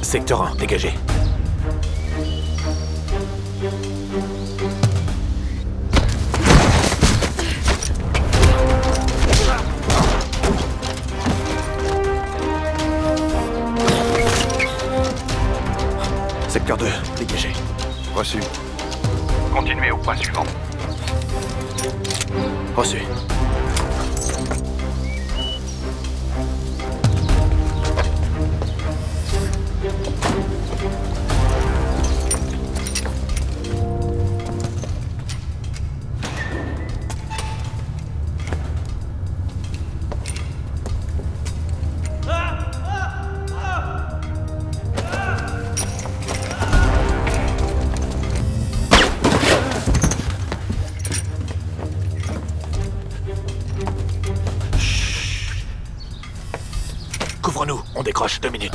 Secteur 1, dégagé. Secteur 2, dégagé. Reçu. Continuez au point suivant. Reçu. Couvre-nous, on décroche, 2 minutes.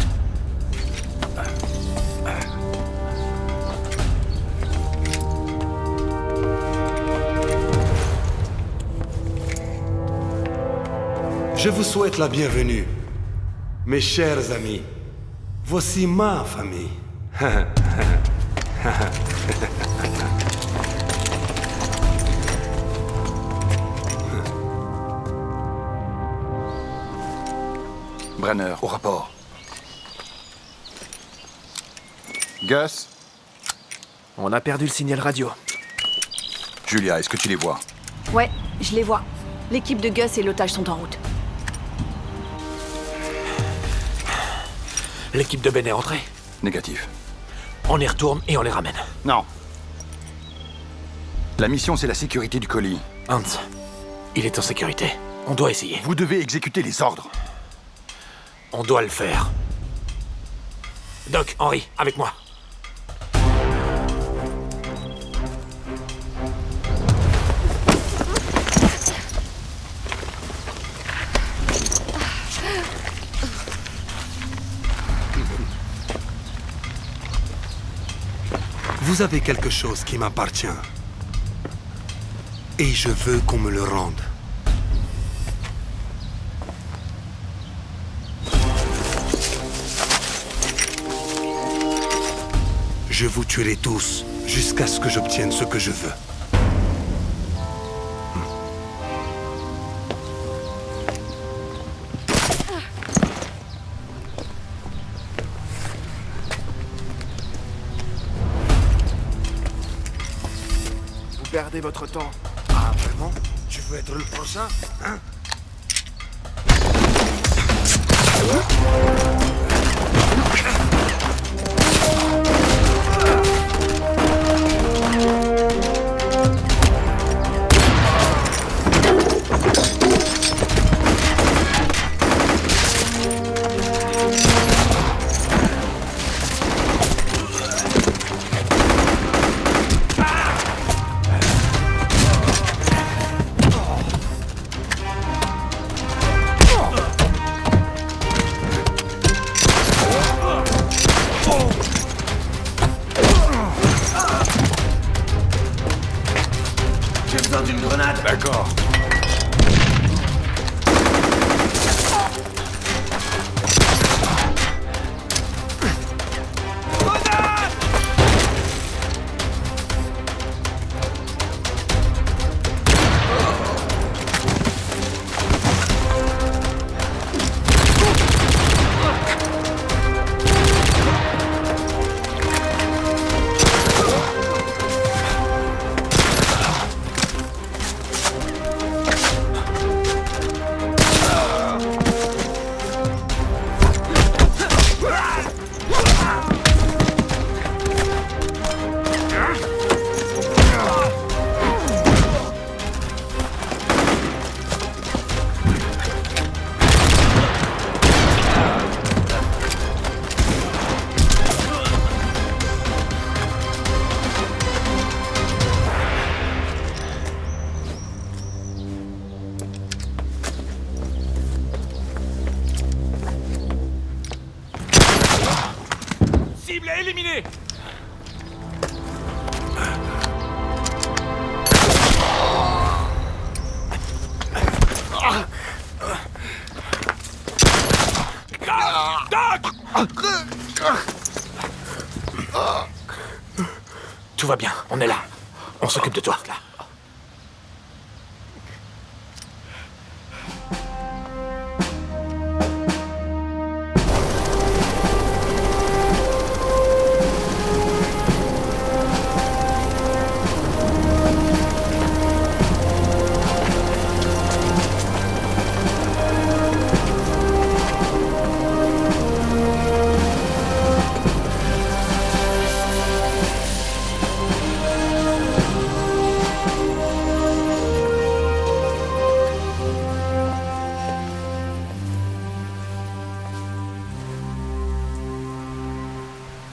Je vous souhaite la bienvenue, mes chers amis. Voici ma famille. Brenner, au rapport. Gus, On a perdu le signal radio. Julia, est-ce que tu les vois? Ouais, je les vois. L'équipe de Gus et l'otage sont en route. L'équipe de Ben est rentrée. Négatif. On y retourne et on les ramène. Non. La mission, c'est la sécurité du colis. Hans, il est en sécurité. On doit essayer. Vous devez exécuter les ordres. On doit le faire. Doc, Henry, avec moi. Vous avez quelque chose qui m'appartient. Et je veux qu'on me le rende. Je vous tuerai tous, jusqu'à ce que j'obtienne ce que je veux. Vous perdez votre temps. Ah, vraiment? Tu veux être le prochain, hein? Cible éliminée. Tout va bien, on est là. On s'occupe de toi, là.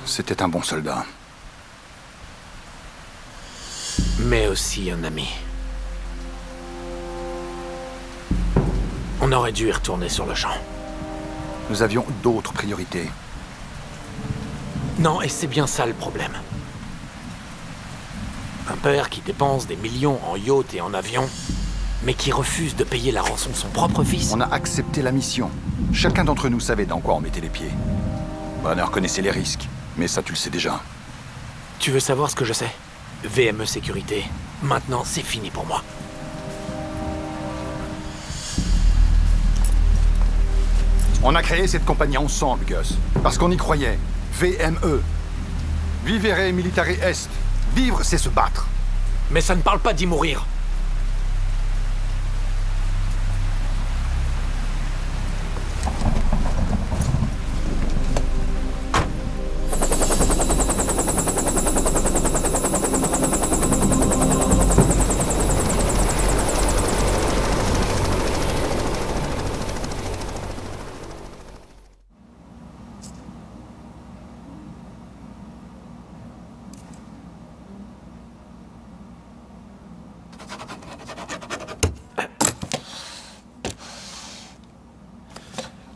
C'était un bon soldat. Mais aussi un ami. On aurait dû y retourner sur le champ. Nous avions d'autres priorités. Non, et c'est bien ça le problème. Un père qui dépense des millions en yachts et en avions, mais qui refuse de payer la rançon de son propre fils. On a accepté la mission. Chacun d'entre nous savait dans quoi on mettait les pieds. Brenner connaissait les risques, mais ça tu le sais déjà. Tu veux savoir ce que je sais? VME Sécurité. Maintenant, c'est fini pour moi. On a créé cette compagnie ensemble, Gus. Parce qu'on y croyait. VME. Vivere Militare Est. Vivre, c'est se battre. Mais ça ne parle pas d'y mourir.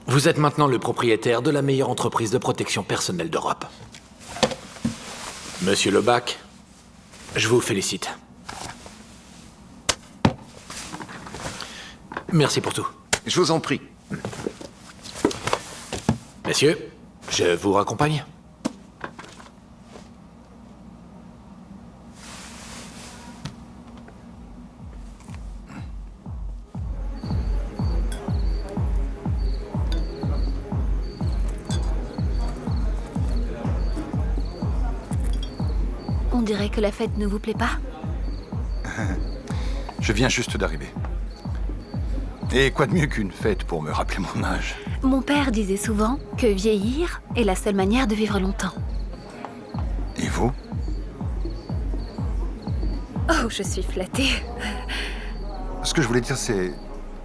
Vous êtes maintenant le propriétaire de la meilleure entreprise de protection personnelle d'Europe. Monsieur Lebac, je vous félicite. Merci pour tout. Je vous en prie. Messieurs, je vous raccompagne. On dirait que la fête ne vous plaît pas? Je viens juste d'arriver. Et quoi de mieux qu'une fête pour me rappeler mon âge? Mon père disait souvent que vieillir est la seule manière de vivre longtemps. Et vous? Oh, je suis flattée. Ce que je voulais dire, c'est...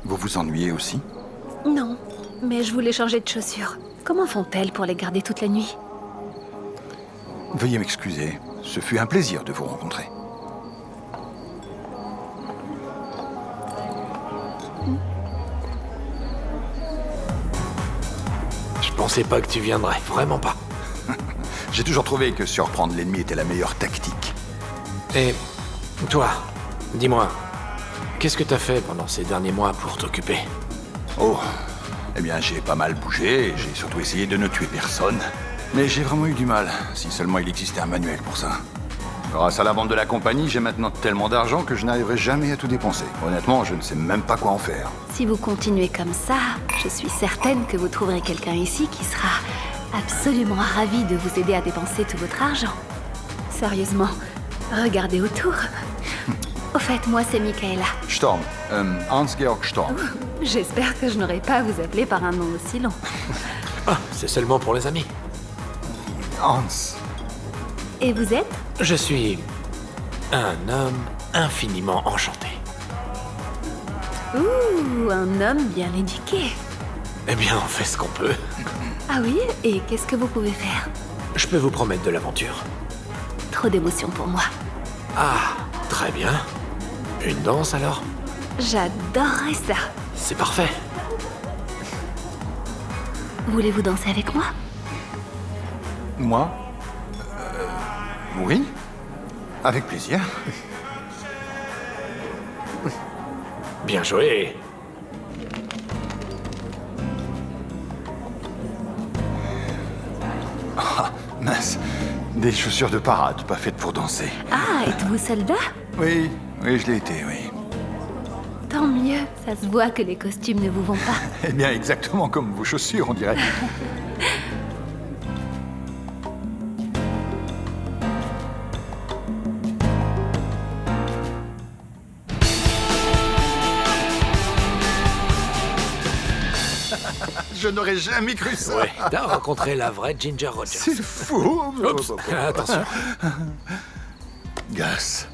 Vous vous ennuyez aussi? Non, mais je voulais changer de chaussures. Comment font-elles pour les garder toute la nuit? Veuillez m'excuser. Ce fut un plaisir de vous rencontrer. Je pensais pas que tu viendrais, vraiment pas. J'ai toujours trouvé que surprendre l'ennemi était la meilleure tactique. Et toi, dis-moi, qu'est-ce que t'as fait pendant ces derniers mois pour t'occuper? Oh, eh bien j'ai pas mal bougé et j'ai surtout essayé de ne tuer personne. Mais j'ai vraiment eu du mal, si seulement il existait un manuel pour ça. Grâce à la vente de la compagnie, j'ai maintenant tellement d'argent que je n'arriverai jamais à tout dépenser. Honnêtement, je ne sais même pas quoi en faire. Si vous continuez comme ça, je suis certaine que vous trouverez quelqu'un ici qui sera absolument ravi de vous aider à dépenser tout votre argent. Sérieusement, regardez autour. Au fait, moi c'est Michaela. Storm, Hans-Georg Storm. J'espère que je n'aurai pas à vous appeler par un nom aussi long. Ah, c'est seulement pour les amis. Hans. Et vous êtes? Je suis un homme infiniment enchanté. Ouh, un homme bien éduqué. Eh bien, on fait ce qu'on peut. Ah oui? Et qu'est-ce que vous pouvez faire? Je peux vous promettre de l'aventure. Trop d'émotion pour moi. Ah, très bien. Une danse alors? J'adorerais ça. C'est parfait. Voulez-vous danser avec moi? Moi? Oui, avec plaisir. Bien joué. Ah, mince. Des chaussures de parade, pas faites pour danser. Ah, êtes-vous soldat? Oui, je l'ai été, oui. Tant mieux, ça se voit que les costumes ne vous vont pas. Eh bien, exactement comme vos chaussures, on dirait. Je n'aurais jamais cru ça. Ouais, t'as rencontré la vraie Ginger Rogers. C'est fou. Oups, attention. Gus,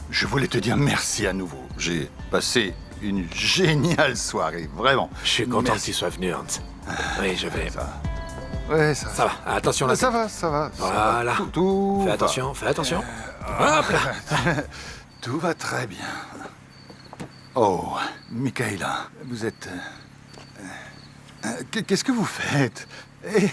je voulais te dire merci à nouveau. J'ai passé une géniale soirée, vraiment. Je suis content Merci. que tu sois venu, Hans. Oui, je vais. Ouais, ça Ça va, attention là. Ça va, ça va. Voilà. Tout Fais va. attention, fais attention. Hop là. Tout va très bien. Oh, Michaela, vous êtes... Qu'est-ce que vous faites? Eh,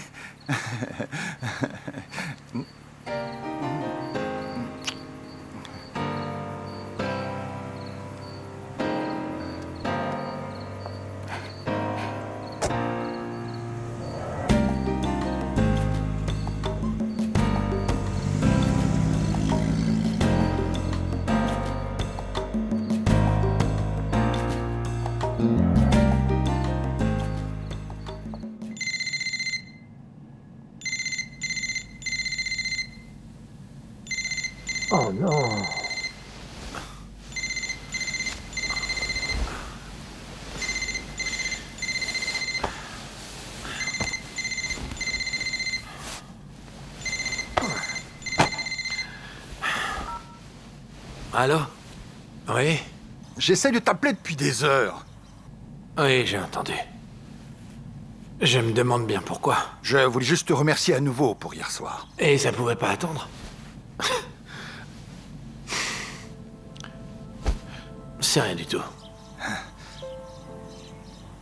Oh non. Allô? Oui? J'essaie de t'appeler depuis des heures. Oui, j'ai entendu. Je me demande bien pourquoi. Je voulais juste te remercier à nouveau pour hier soir. Et ça pouvait pas attendre. C'est rien du tout.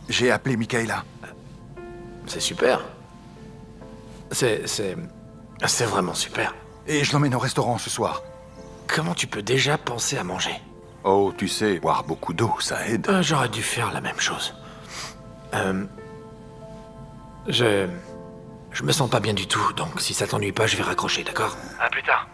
J'ai appelé Michaela. C'est super. C'est vraiment super. Et je l'emmène au restaurant ce soir. Comment tu peux déjà penser à manger? Oh, tu sais, boire beaucoup d'eau, ça aide. J'aurais dû faire la même chose. Je me sens pas bien du tout, donc si ça t'ennuie pas, je vais raccrocher, d'accord? À plus tard.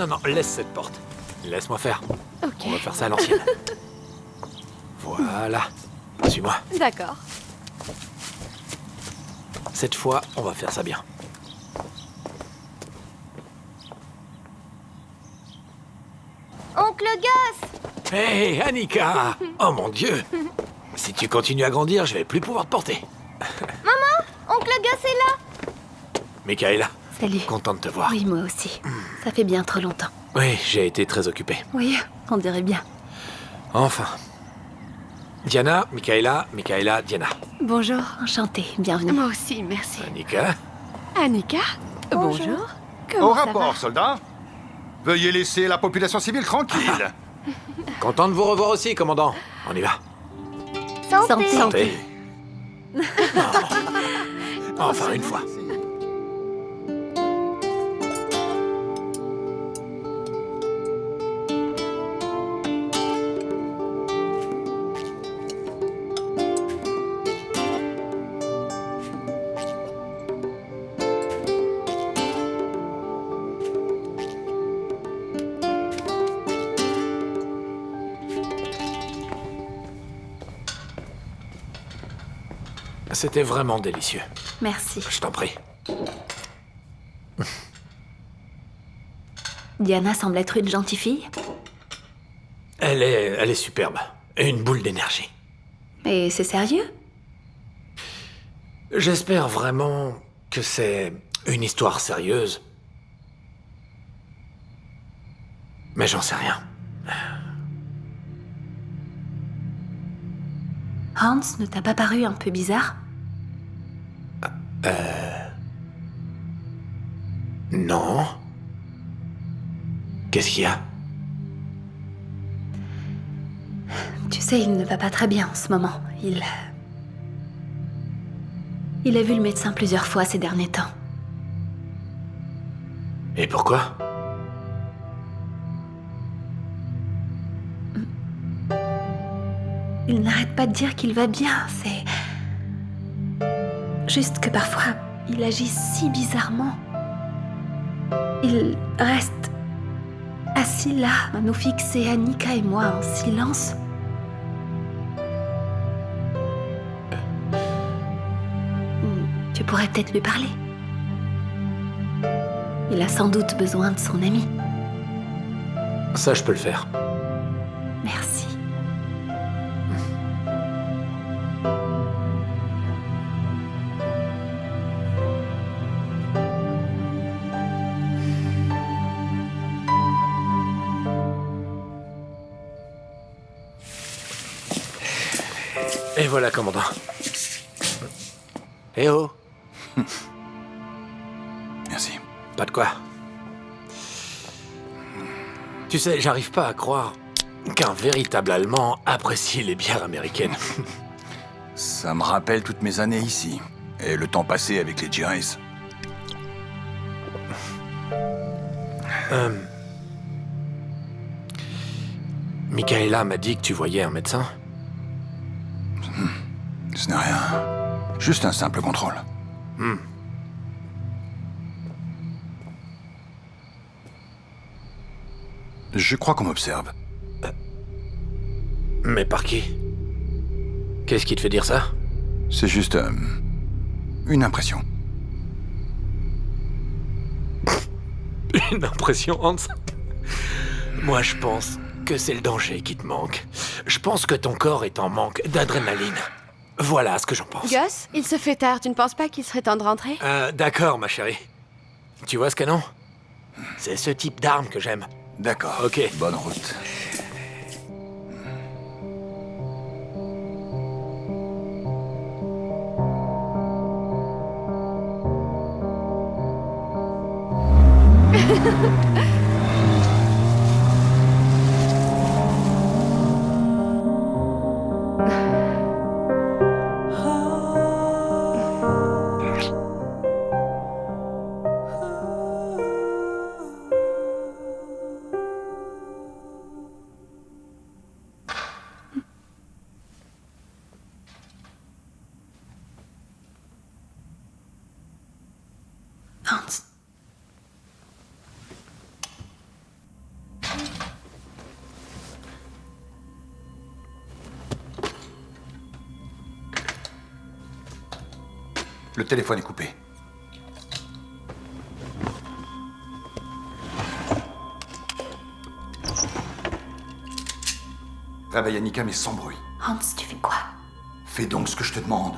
Ah, non, laisse cette porte. Laisse-moi faire. Ok. On va faire ça à l'ancienne. Voilà. Suis-moi. D'accord. Cette fois, on va faire ça bien. Oncle Gus! Hé, Annika! Oh mon Dieu! Si tu continues à grandir, je vais plus pouvoir te porter. Oncle Gus est là! Michaela, Salut. content de te voir. Oui, moi aussi. Ça fait bien trop longtemps. Oui, j'ai été très occupé. Oui, on dirait bien. Enfin. Diana, Michaela, Diana. Bonjour, enchantée, bienvenue. Moi aussi, merci. Annika? Annika? Bonjour. Comment Au ça rapport, va? soldat. Veuillez laisser la population civile tranquille. Content de vous revoir aussi, commandant. On y va. Santé! Santé. Enfin, une fois. C'était vraiment délicieux. Merci. Je t'en prie. Diana semble être une gentille fille. Elle est superbe. Une boule d'énergie. Mais c'est sérieux? J'espère vraiment que c'est une histoire sérieuse. Mais j'en sais rien. Hans ne t'a pas paru un peu bizarre? Non. Qu'est-ce qu'il y a? Tu sais, il ne va pas très bien en ce moment. Il a vu le médecin plusieurs fois ces derniers temps. Et pourquoi? Il n'arrête pas de dire qu'il va bien, c'est... Juste que parfois, il agit si bizarrement. Il reste assis là, à nous fixer, Annika et moi, en silence. Tu pourrais peut-être lui parler. Il a sans doute besoin de son ami. Ça, je peux le faire. Merci. Et voilà, commandant. Eh oh! Merci. Pas de quoi. Tu sais, j'arrive pas à croire qu'un véritable Allemand apprécie les bières américaines. Ça me rappelle toutes mes années ici. Et le temps passé avec les Giants. Michaela m'a dit que tu voyais un médecin. Ce n'est rien. Juste un simple contrôle. Je crois qu'on m'observe. Mais par qui? Qu'est-ce qui te fait dire ça? C'est juste... une impression. Une impression, Hans? Moi, je pense que c'est le danger qui te manque. Je pense que ton corps est en manque d'adrénaline. Voilà ce que j'en pense. Gus, il se fait tard. Tu ne penses pas qu'il serait temps de rentrer? D'accord, ma chérie. Tu vois ce canon? C'est ce type d'arme que j'aime. D'accord. Ok. Bonne route. Hans. Le téléphone est coupé. Réveille Annika, mais sans bruit. Hans, tu fais quoi? Fais donc ce que je te demande.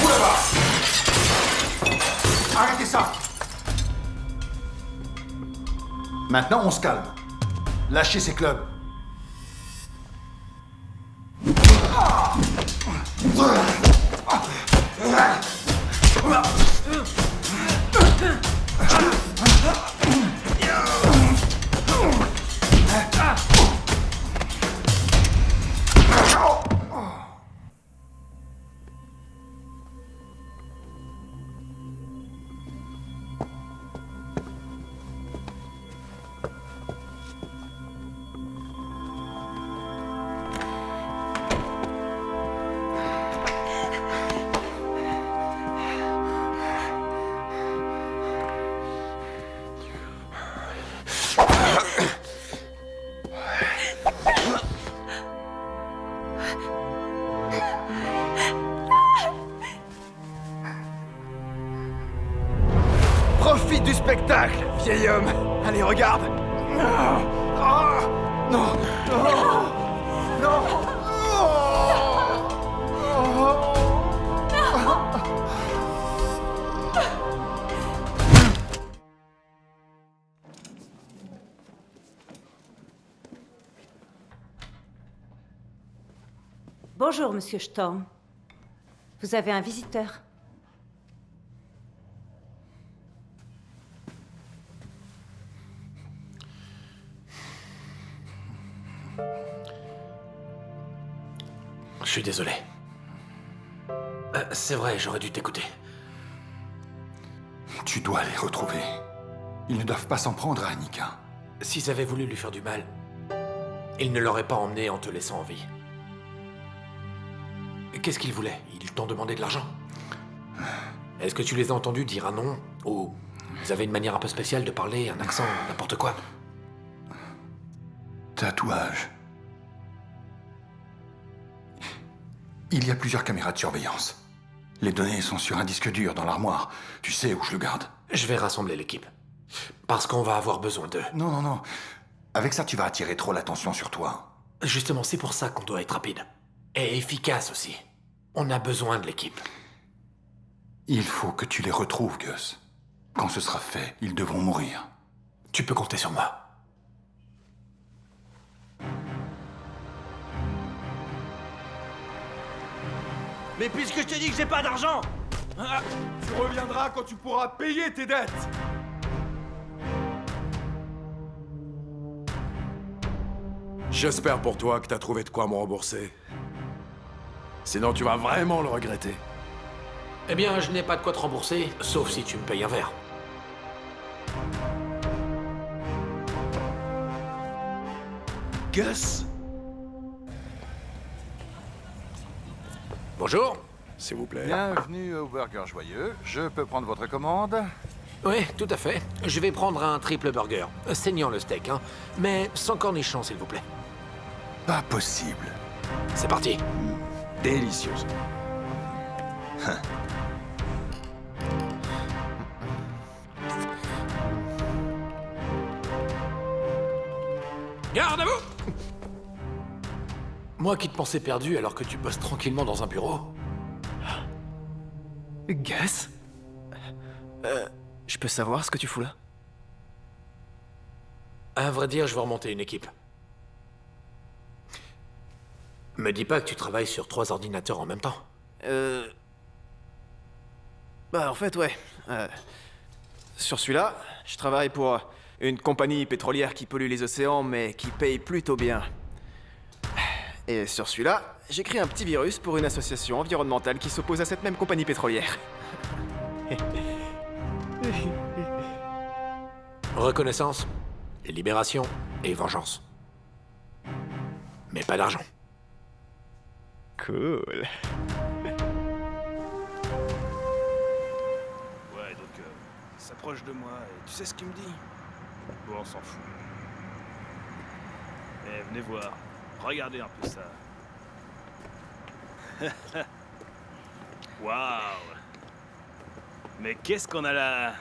Vous là-bas! Arrêtez ça! Maintenant, on se calme. Lâchez ces clubs. Profite du spectacle, vieil homme. Allez, regarde. Non. Non. Non. Bonjour, Monsieur Storm. Vous avez un visiteur. Je suis désolé. C'est vrai, j'aurais dû t'écouter. Tu dois les retrouver. Ils ne doivent pas s'en prendre à Annika. S'ils avaient voulu lui faire du mal, ils ne l'auraient pas emmené en te laissant en vie. Qu'est-ce qu'ils voulaient? Ils t'ont demandé de l'argent? Est-ce que tu les as entendus dire un nom? Ou ils avaient une manière un peu spéciale de parler, un accent, n'importe quoi? Tatouage. Il y a plusieurs caméras de surveillance. Les données sont sur un disque dur dans l'armoire. Tu sais où je le garde. Je vais rassembler l'équipe. Parce qu'on va avoir besoin d'eux. Non. Avec ça, tu vas attirer trop l'attention sur toi. Justement, c'est pour ça qu'on doit être rapide. Et efficace aussi. On a besoin de l'équipe. Il faut que tu les retrouves, Gus. Quand ce sera fait, ils devront mourir. Tu peux compter sur moi. Mais puisque je te dis que j'ai pas d'argent, tu reviendras quand tu pourras payer tes dettes. J'espère pour toi que t'as trouvé de quoi me rembourser. Sinon, tu vas vraiment le regretter. Eh bien, je n'ai pas de quoi te rembourser, sauf si tu me payes un verre. Gus? Bonjour. S'il vous plaît. Bienvenue au Burger Joyeux. Je peux prendre votre commande? Oui, tout à fait. Je vais prendre un triple burger. Saignant le steak, hein. Mais sans cornichons, s'il vous plaît. Pas possible. C'est parti. Délicieuse. Garde à vous! Moi qui te pensais perdu alors que tu bosses tranquillement dans un bureau. Gus? Je peux savoir ce que tu fous là? À vrai dire, je vais remonter une équipe. Me dis pas que tu travailles sur 3 ordinateurs en même temps. Bah en fait, ouais. Sur celui-là, je travaille pour une compagnie pétrolière qui pollue les océans, mais qui paye plutôt bien. Et sur celui-là, j'écris un petit virus pour une association environnementale qui s'oppose à cette même compagnie pétrolière. Reconnaissance, libération et vengeance. Mais pas d'argent. Cool. Ouais, donc, il s'approche de moi et tu sais ce qu'il me dit? Bon, on s'en fout. Eh, venez voir. Regardez un peu ça. Waouh! Mais qu'est-ce qu'on a là?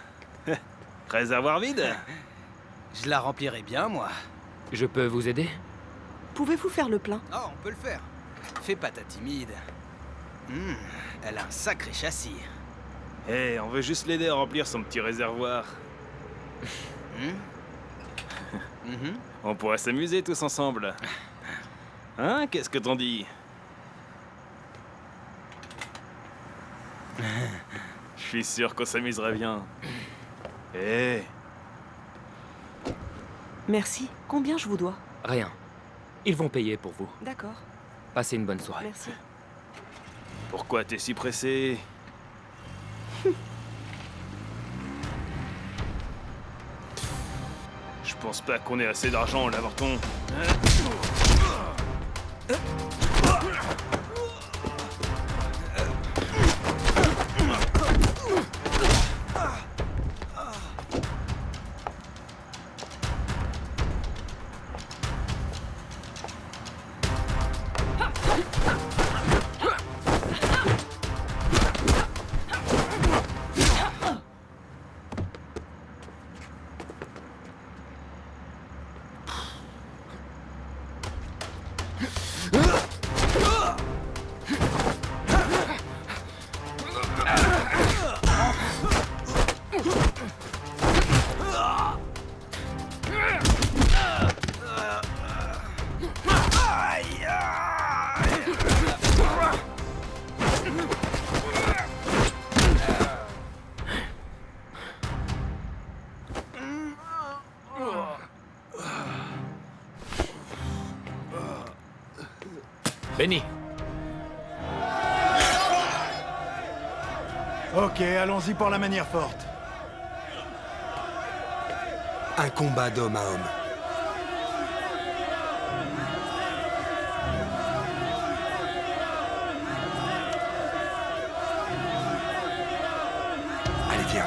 Réservoir vide? Je la remplirai bien, moi. Je peux vous aider? Pouvez-vous faire le plein? Oh, on peut le faire. Fais pas ta timide. Elle a un sacré châssis. Eh, on veut juste l'aider à remplir son petit réservoir. On pourrait s'amuser tous ensemble. Hein? Qu'est-ce que t'en dis? Je suis sûr qu'on s'amuserait bien. Eh, Merci. Combien je vous dois? Rien. Ils vont payer pour vous. D'accord. Passez une bonne soirée. Merci. pourquoi t'es si pressé? Je pense pas qu'on ait assez d'argent, Lavorton. Benny. Ok, allons-y pour la manière forte. Un combat d'homme à homme. Allez, viens.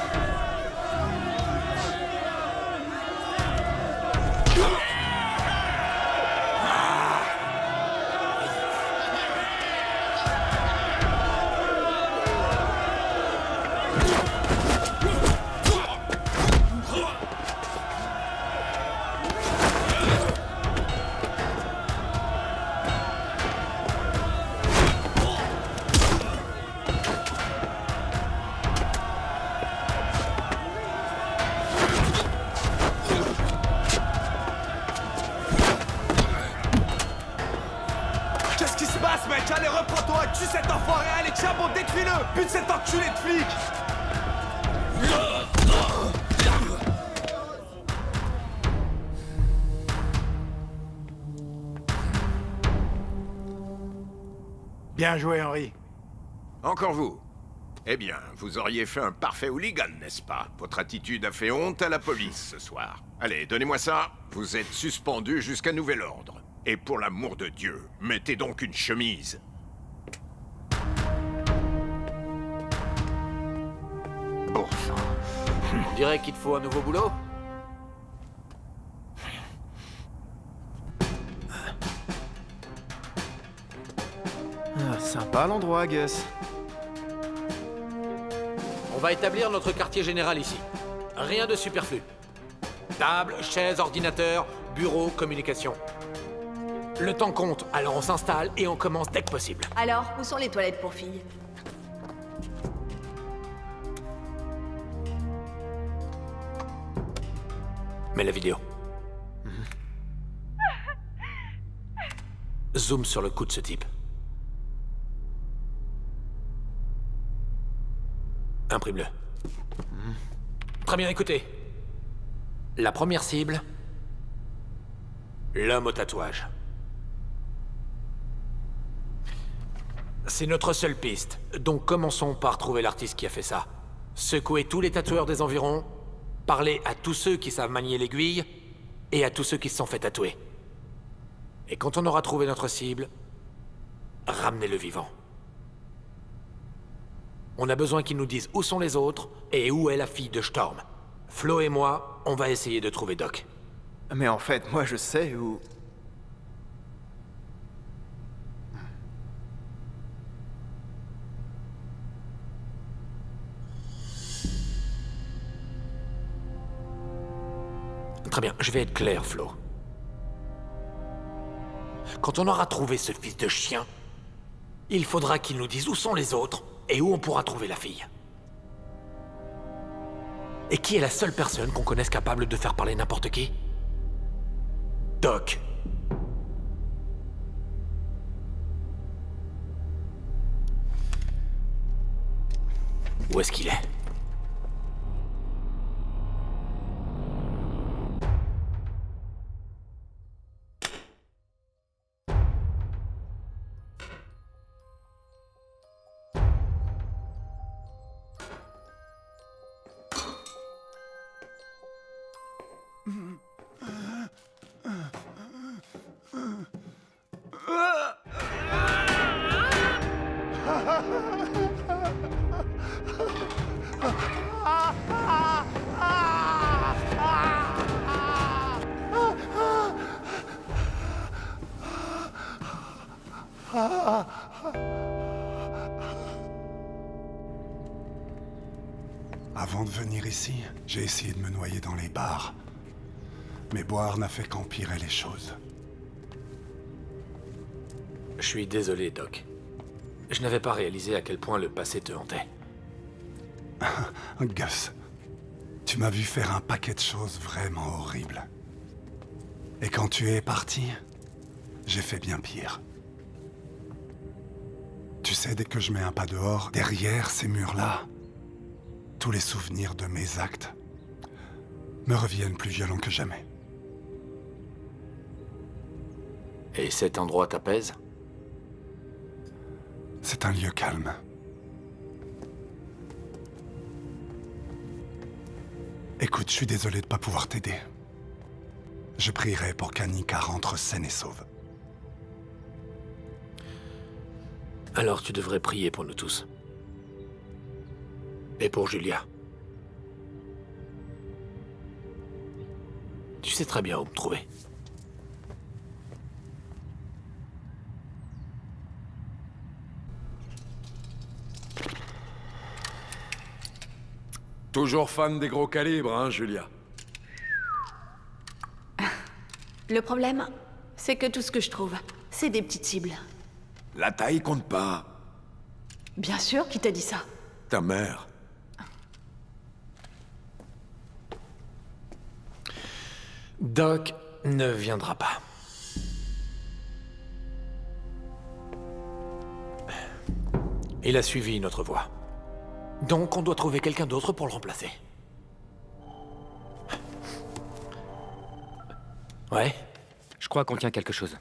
Qu'est-ce qui se passe, mec? Allez, reprends-toi, tue cet enfoiré, allez, tiens, bon, détruis-le! Bute cet enculé de flic! Bien joué, Henry. Encore vous. Eh bien, vous auriez fait un parfait hooligan, n'est-ce pas? Votre attitude a fait honte à la police ce soir. Allez, donnez-moi ça. Vous êtes suspendu jusqu'à nouvel ordre. Et pour l'amour de Dieu, mettez donc une chemise. Bon sang. On dirait qu'il te faut un nouveau boulot. Ah, sympa l'endroit, Gus. On va établir notre quartier général ici. Rien de superflu. Table, chaises, ordinateur, bureau, communication. Le temps compte, alors on s'installe et on commence dès que possible. Alors, où sont les toilettes pour filles? Mets la vidéo. Zoom sur le cou de ce type. Imprime-le. Très bien, écoutez. La première cible... l'homme au tatouage. C'est notre seule piste, donc commençons par trouver l'artiste qui a fait ça. Secouer tous les tatoueurs des environs, parler à tous ceux qui savent manier l'aiguille, et à tous ceux qui se sont fait tatouer. Et quand on aura trouvé notre cible, ramenez-le vivant. On a besoin qu'ils nous disent où sont les autres, et où est la fille de Storm. Flo et moi, on va essayer de trouver Doc. Mais en fait, moi je sais où... Très bien, je vais être clair, Flo. Quand on aura trouvé ce fils de chien, il faudra qu'il nous dise où sont les autres et où on pourra trouver la fille. Et qui est la seule personne qu'on connaisse capable de faire parler n'importe qui? Doc. Où est-ce qu'il est? Avant de venir ici, j'ai essayé de me noyer dans les bars. Mais boire n'a fait qu'empirer les choses. Je suis désolé, Doc. Je n'avais pas réalisé à quel point le passé te hantait. Gus, tu m'as vu faire un paquet de choses vraiment horribles. Et quand tu es parti, j'ai fait bien pire. Tu sais, dès que je mets un pas dehors, derrière ces murs-là, tous les souvenirs de mes actes me reviennent plus violents que jamais. Et cet endroit t'apaise? C'est un lieu calme. Écoute, je suis désolé de pas pouvoir t'aider. Je prierai pour qu'Annika rentre saine et sauve. Alors tu devrais prier pour nous tous. Et pour Julia. Tu sais très bien où me trouver. Toujours fan des gros calibres, hein, Julia? Le problème, c'est que tout ce que je trouve, c'est des petites cibles. La taille compte pas. Bien sûr, qui t'a dit ça? Ta mère. Doc ne viendra pas. Il a suivi notre voie. Donc on doit trouver quelqu'un d'autre pour le remplacer. Ouais? Je crois qu'on tient quelque chose.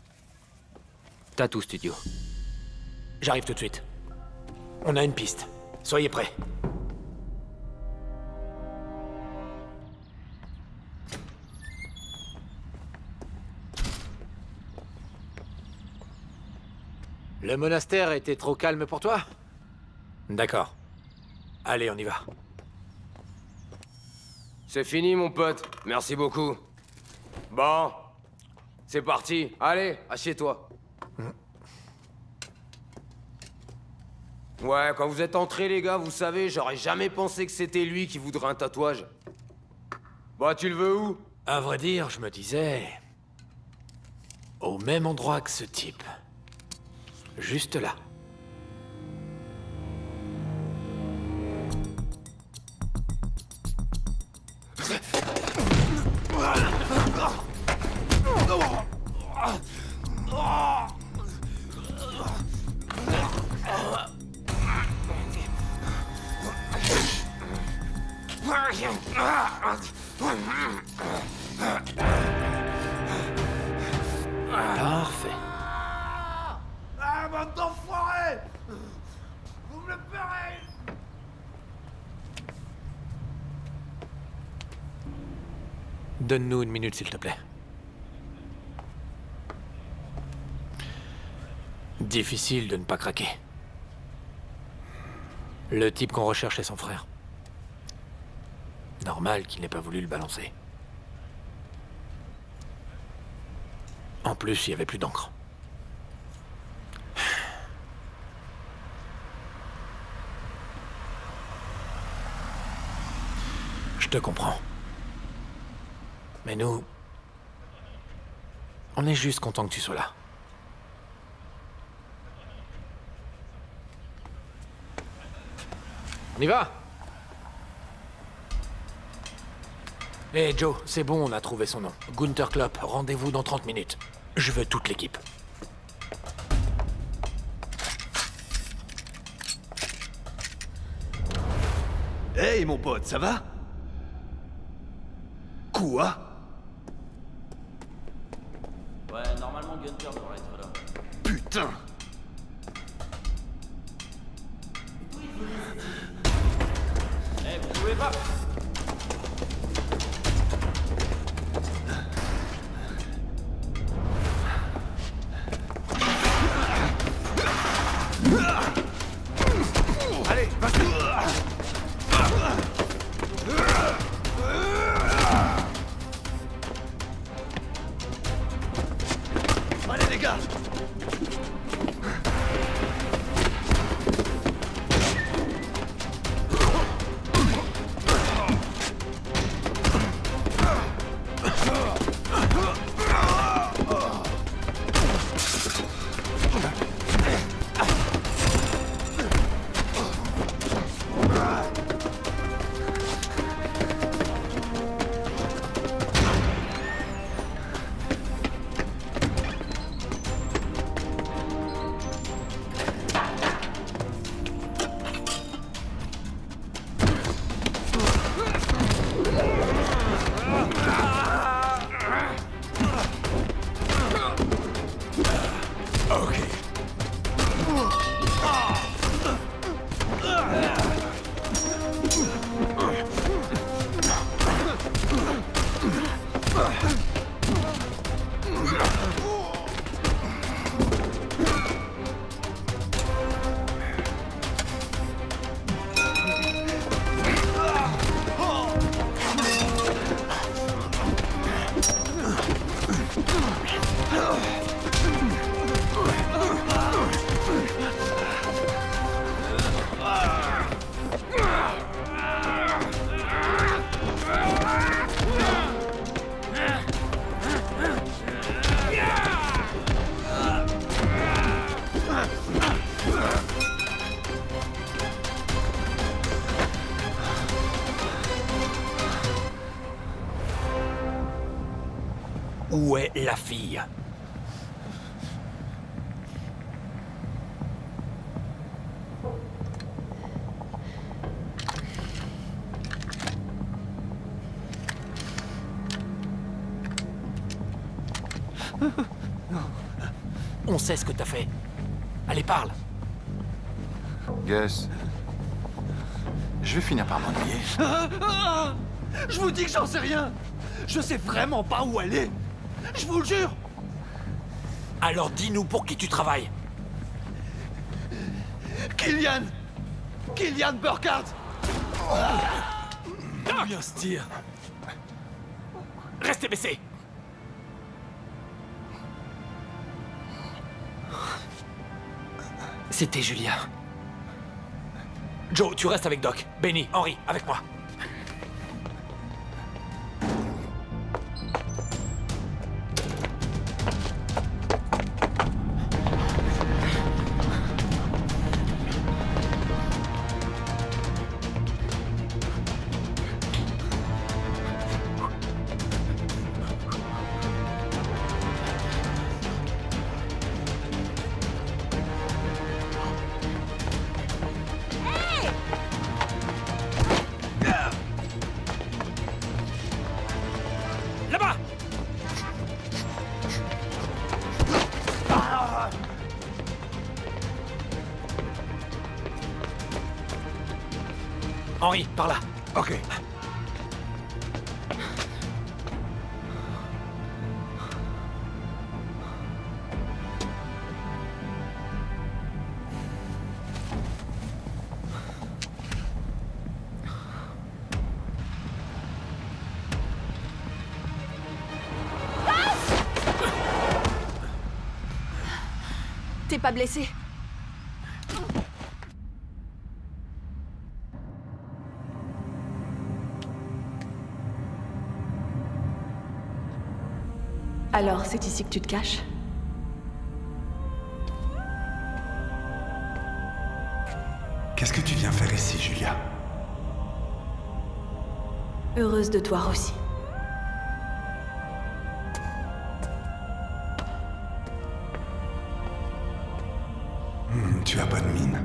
Tattoo Studio. J'arrive tout de suite. On a une piste. Soyez prêts. Le monastère était trop calme pour toi? D'accord. Allez, on y va. C'est fini, mon pote. Merci beaucoup. Bon. C'est parti. Allez, assieds-toi. Ouais, quand vous êtes entrés, les gars, vous savez, j'aurais jamais pensé que c'était lui qui voudrait un tatouage. Bah, tu le veux où? À vrai dire, je me disais... au même endroit que ce type. Juste là. Parfait. Ah, bande d'enfoirés! Vous me le paierez! Donne-nous une minute, s'il te plaît. Difficile de ne pas craquer. Le type qu'on recherche est son frère. Normal qu'il n'ait pas voulu le balancer. En plus, il n'y avait plus d'encre. Je te comprends. Mais nous... on est juste content que tu sois là. On y va? Hé Joe, c'est bon, on a trouvé son nom. Gunther Klopp, rendez-vous dans 30 minutes. Je veux toute l'équipe. Hey mon pote, ça va? Quoi? Ouais, normalement Gunther devrait être là. Putain! Eh, vous pouvez pas? Allez, vas-y! Allez les gars! Où est la fille? On sait ce que t'as fait. Allez, parle. Gus, je vais finir par m'ennuyer. Je vous dis que j'en sais rien. Je sais vraiment pas où elle est. Je vous le jure. Alors dis-nous pour qui tu travailles. Killian Burkhardt. D'où vient ce tir? Restez baissés. C'était Julia. Joe, tu restes avec Doc. Benny, Henry, avec moi. Là-bas! Henry, par là. Ok. T'es pas blessé? Alors, c'est ici que tu te caches? Qu'est-ce que tu viens faire ici, Julia? Heureuse de toi aussi. Tu as bonne mine.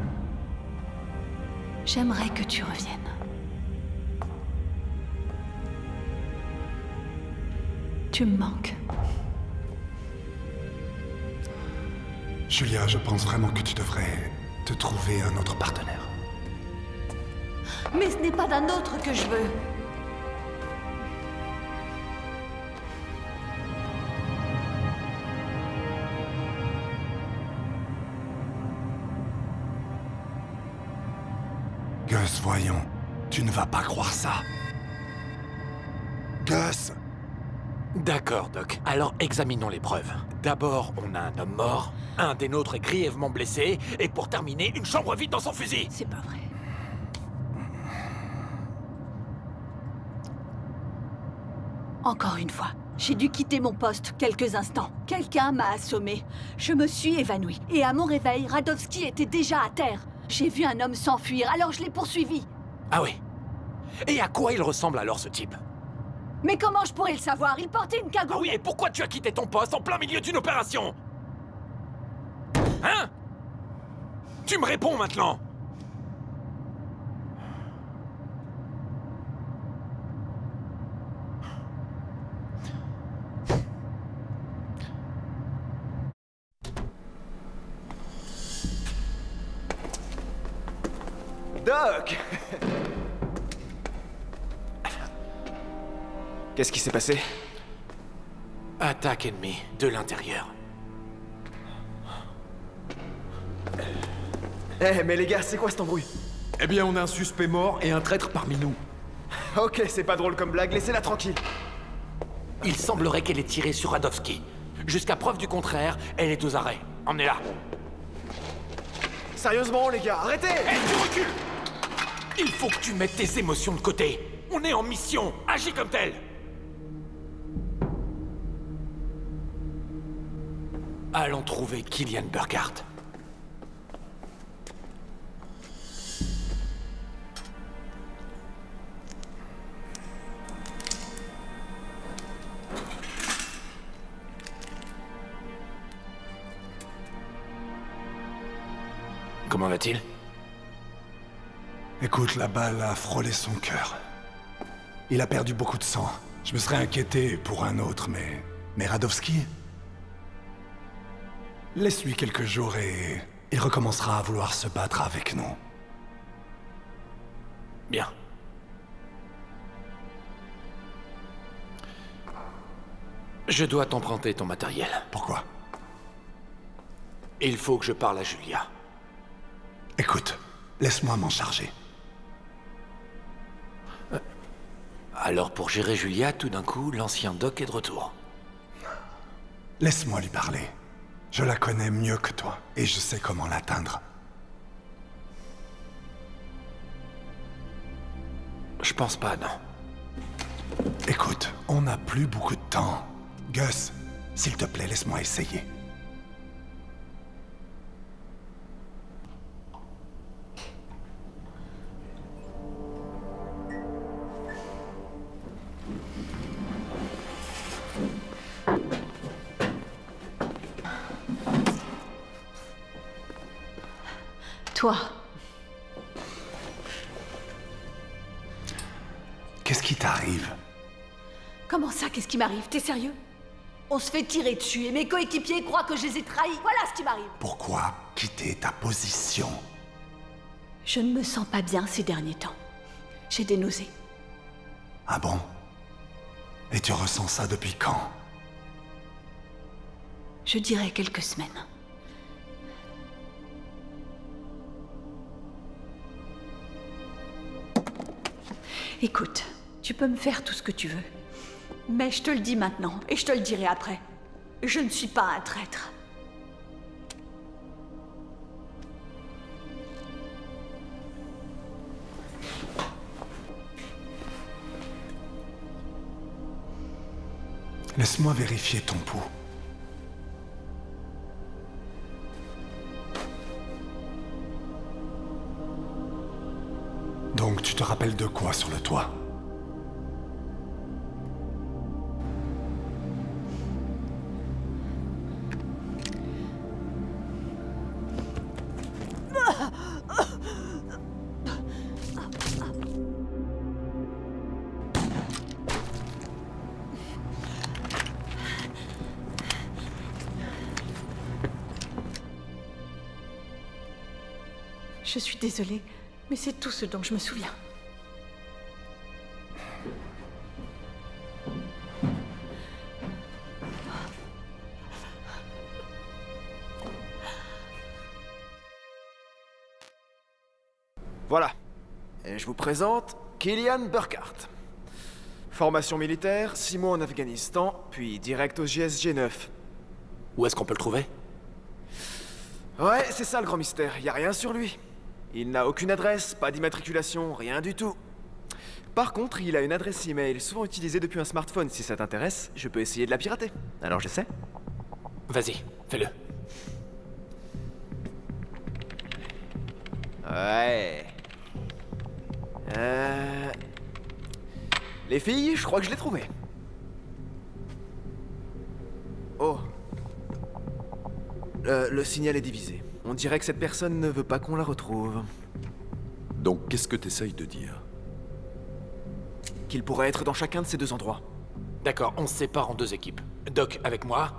J'aimerais que tu reviennes. Tu me manques. Julia, je pense vraiment que tu devrais te trouver un autre partenaire. Mais ce n'est pas d'un autre que je veux. Gus, voyons. Tu ne vas pas croire ça. Gus! D'accord, Doc. Alors examinons les preuves. D'abord, on a un homme mort, un des nôtres est grièvement blessé, et pour terminer, une chambre vide dans son fusil. C'est pas vrai. Encore une fois, j'ai dû quitter mon poste quelques instants. Quelqu'un m'a assommé. Je me suis évanouie. Et à mon réveil, Radowski était déjà à terre. J'ai vu un homme s'enfuir, alors je l'ai poursuivi. Ah oui. Et à quoi il ressemble alors, ce type? Mais comment je pourrais le savoir? Il portait une cagoule. Ah oui, et pourquoi tu as quitté ton poste en plein milieu d'une opération? Hein? Tu me réponds maintenant! Doc! Qu'est-ce qui s'est passé? Attaque ennemie, de l'intérieur. Eh, mais les gars, c'est quoi cet embrouille? Eh bien, on a un suspect mort et un traître parmi nous. Ok, c'est pas drôle comme blague, laissez-la tranquille. Il semblerait qu'elle ait tiré sur Radowski. Jusqu'à preuve du contraire, elle est aux arrêts. Emmenez-la. Sérieusement, les gars, arrêtez! Hé, tu recules! Il faut que tu mettes tes émotions de côté. On est en mission. Agis comme tel. Allons trouver Killian Burkhardt. Comment va-t-il? Écoute, la balle a frôlé son cœur. Il a perdu beaucoup de sang. Je me serais inquiété pour un autre, mais Radovski... Laisse-lui quelques jours et il recommencera à vouloir se battre avec nous. Bien. Je dois t'emprunter ton matériel. Pourquoi? Il faut que je parle à Julia. Écoute, laisse-moi m'en charger. Alors pour gérer Julia, tout d'un coup, l'ancien Doc est de retour. Laisse-moi lui parler. Je la connais mieux que toi, et je sais comment l'atteindre. Je pense pas, non. Écoute, on n'a plus beaucoup de temps. Gus, s'il te plaît, laisse-moi essayer. Toi. Qu'est-ce qui t'arrive? Comment ça, qu'est-ce qui m'arrive? T'es sérieux? On se fait tirer dessus et mes coéquipiers croient que je les ai trahis. Voilà ce qui m'arrive. Pourquoi quitter ta position? Je ne me sens pas bien ces derniers temps. J'ai des nausées. Ah bon? Et tu ressens ça depuis quand? Je dirais quelques semaines. Écoute, tu peux me faire tout ce que tu veux. Mais je te le dis maintenant, et je te le dirai après. Je ne suis pas un traître. Laisse-moi vérifier ton pouls. Donc, tu te rappelles de quoi sur le toit? Je suis désolée, mais c'est tout ce dont je me souviens. Voilà. Et je vous présente Killian Burkhardt. Formation militaire, 6 mois en Afghanistan, puis direct au JSG 9. Où est-ce qu'on peut le trouver? Ouais, c'est ça le grand mystère, y a rien sur lui. Il n'a aucune adresse, pas d'immatriculation, rien du tout. Par contre, il a une adresse email souvent utilisée depuis un smartphone. Si ça t'intéresse, je peux essayer de la pirater. Alors j'essaie. Vas-y, fais-le. Ouais. Les filles, je crois que je l'ai trouvé. Oh. Le signal est divisé. On dirait que cette personne ne veut pas qu'on la retrouve. Donc qu'est-ce que t'essayes de dire? Qu'il pourrait être dans chacun de ces deux endroits. D'accord, on se sépare en deux équipes. Doc avec moi.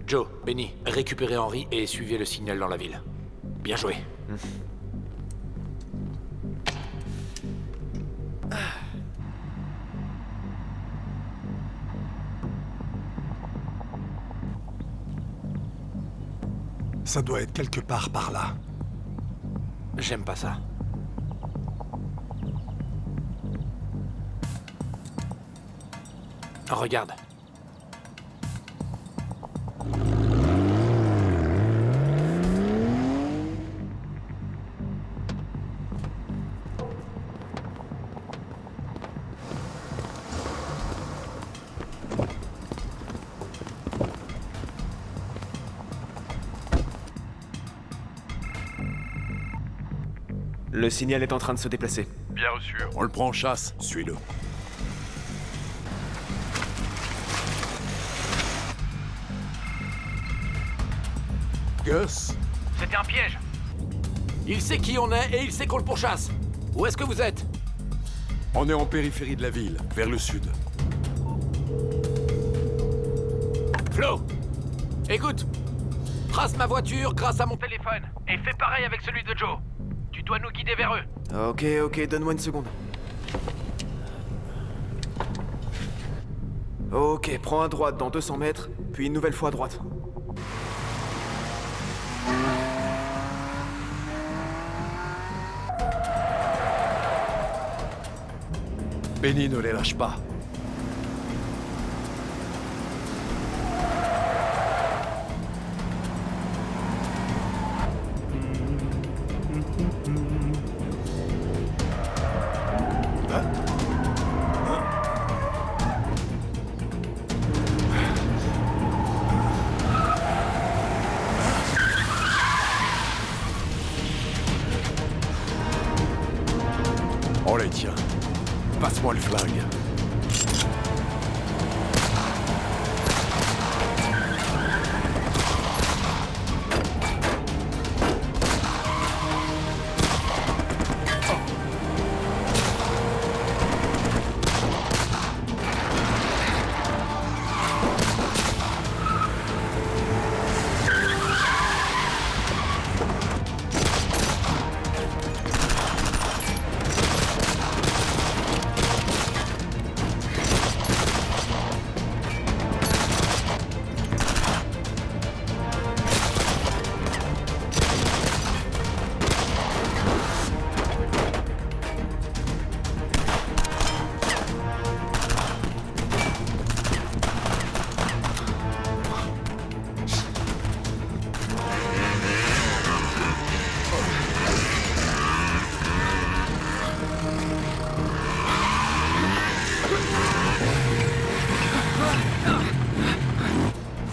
Joe, Benny, récupérez Henry et suivez le signal dans la ville. Bien joué. Ça doit être quelque part par là. J'aime pas ça. Regarde. Le signal est en train de se déplacer. Bien reçu. On le prend en chasse. Suis-le. Gus? C'était un piège. Il sait qui on est et il sait qu'on le pourchasse. Où est-ce que vous êtes? On est en périphérie de la ville, vers le sud. Flo! Écoute! Trace ma voiture grâce à mon téléphone et fais pareil avec celui de Joe. Tu dois nous guider vers eux. Ok, donne-moi une seconde. Ok, prends à droite dans 200 mètres, puis une nouvelle fois à droite. Benny ne les lâche pas. On les tient. Passe-moi le flingue.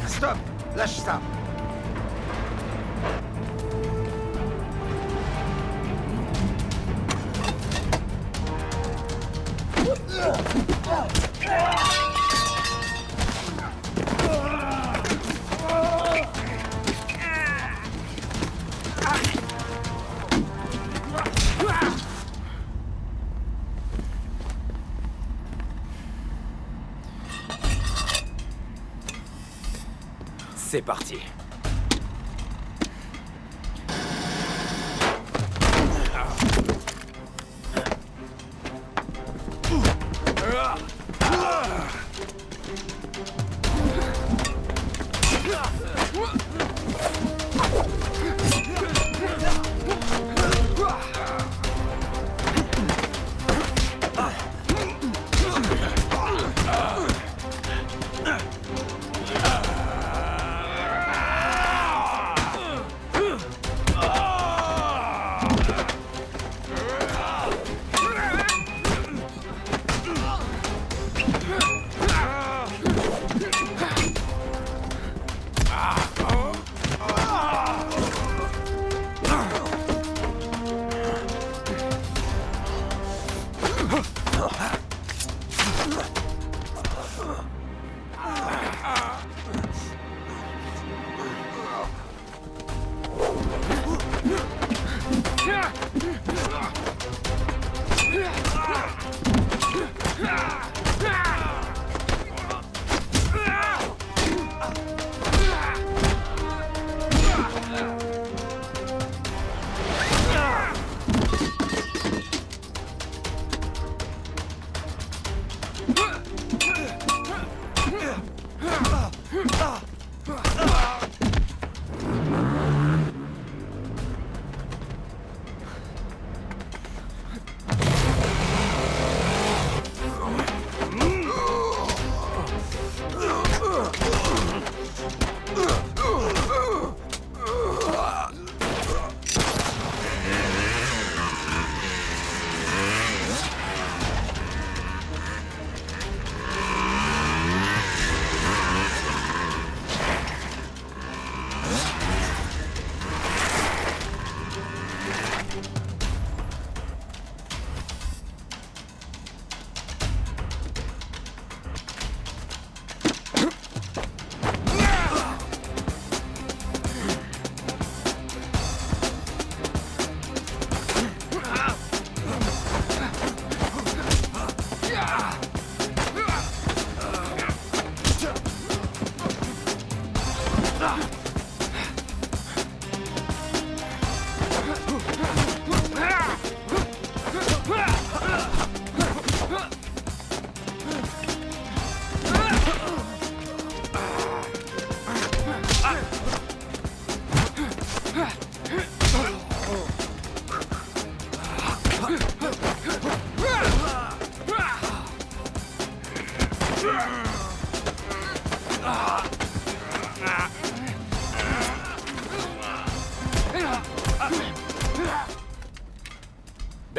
Stop! Lâche ça! C'est parti.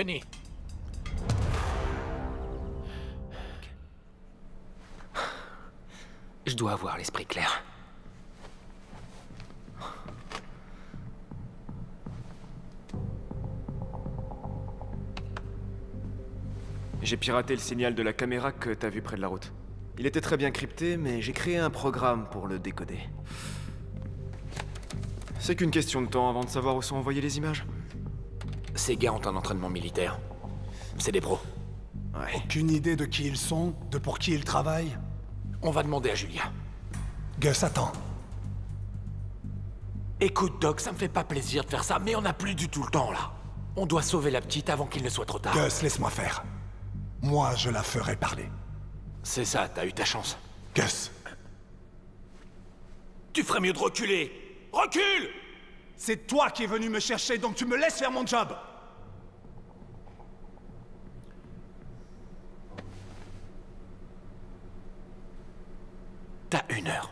Benny. Je dois avoir l'esprit clair. J'ai piraté le signal de la caméra que t'as vu près de la route. Il était très bien crypté, mais j'ai créé un programme pour le décoder. C'est qu'une question de temps avant de savoir où sont envoyées les images. Ces gars ont un entraînement militaire. C'est des pros. Ouais. Aucune idée de qui ils sont, de pour qui ils travaillent? On va demander à Julia. Gus, attends. Écoute, Doc, ça me fait pas plaisir de faire ça, mais on n'a plus du tout le temps, là. On doit sauver la petite avant qu'il ne soit trop tard. Gus, laisse-moi faire. Moi, je la ferai parler. C'est ça, t'as eu ta chance. Gus. Tu ferais mieux de reculer. Recule! C'est toi qui es venu me chercher, donc tu me laisses faire mon job. T'as 1 heure.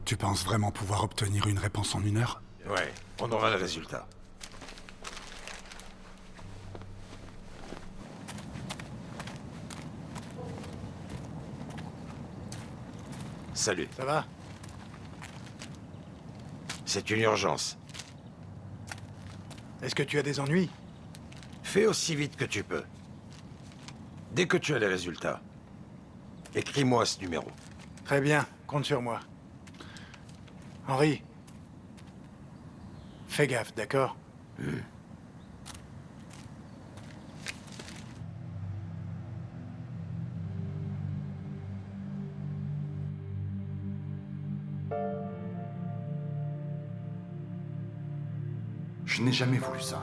Tu penses vraiment pouvoir obtenir une réponse en 1 heure? Ouais, on aura le résultat. Salut. Ça va? C'est une urgence. Est-ce que tu as des ennuis? Fais aussi vite que tu peux. Dès que tu as les résultats, écris-moi ce numéro. Très bien, compte sur moi. Henri. Fais gaffe, d'accord? Je n'ai jamais voulu ça.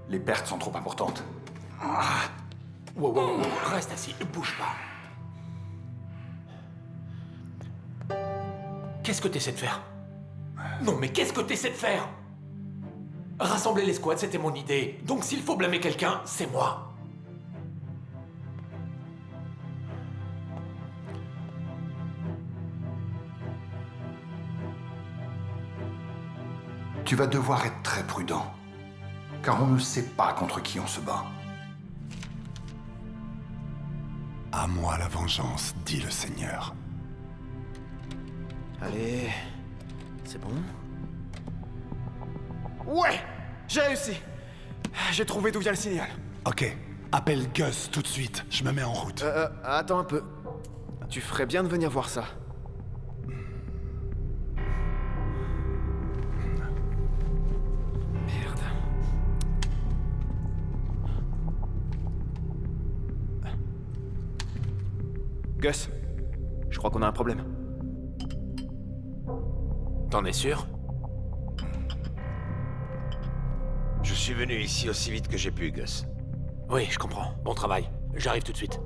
Les pertes sont trop importantes. Ah. Wow, reste assis, bouge pas. Qu'est-ce que t'essaies de faire? Non, mais qu'est-ce que t'essaies de faire? Rassembler les squads, c'était mon idée. Donc s'il faut blâmer quelqu'un, c'est moi. Tu vas devoir être très prudent. Car on ne sait pas contre qui on se bat. À moi la vengeance, dit le Seigneur. Allez... C'est bon? Ouais! J'ai réussi! J'ai trouvé d'où vient le signal. Ok, appelle Gus tout de suite, je me mets en route. Attends un peu. Tu ferais bien de venir voir ça. Merde. Gus, je crois qu'on a un problème. T'en es sûr? Je suis venu ici aussi vite que j'ai pu, Gus. Oui, je comprends. Bon travail. J'arrive tout de suite.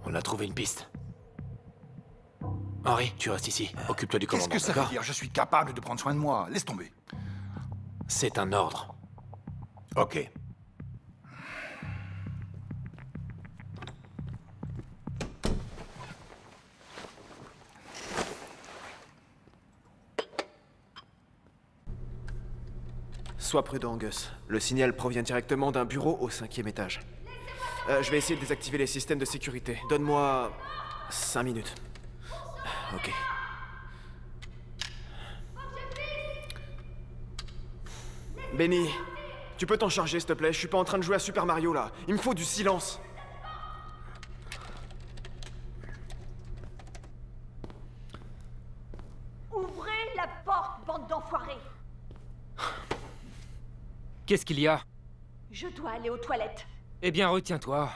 On a trouvé une piste. Henri, tu restes ici. Occupe-toi du commandant. Qu'est-ce que ça veut dire? Je suis capable de prendre soin de moi. Laisse tomber. C'est un ordre. Ok. Sois prudent, Gus. Le signal provient directement d'un bureau au 5e étage. Je vais essayer de désactiver les systèmes de sécurité. Donne-moi 5 minutes. Ok. Benny, tu peux t'en charger, s'il te plaît? Je suis pas en train de jouer à Super Mario, là. Il me faut du silence. Ouvrez la porte, bande d'enfoirés! Qu'est-ce qu'il y a? Je dois aller aux toilettes. Eh bien, retiens-toi.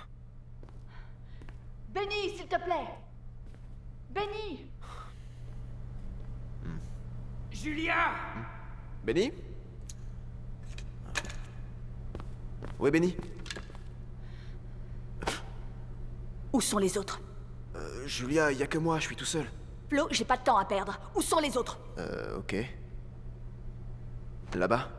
Benny, s'il te plaît! Benny! Julia! Benny? Ouais, Benny? Où sont les autres? Julia, y a que moi, je suis tout seul. Flo, j'ai pas de temps à perdre. Où sont les autres? Ok. Là-bas?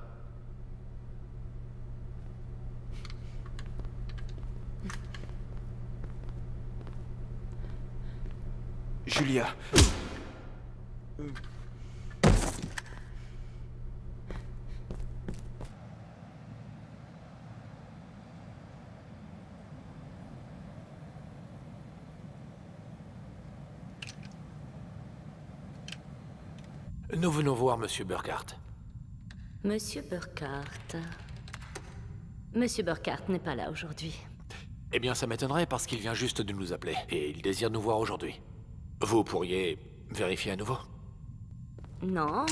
Julia. Nous venons voir Monsieur Burkhardt. Monsieur Burkhardt... Monsieur Burkhardt n'est pas là aujourd'hui. Eh bien, ça m'étonnerait parce qu'il vient juste de nous appeler. Et il désire nous voir aujourd'hui. Vous pourriez vérifier à nouveau? Non.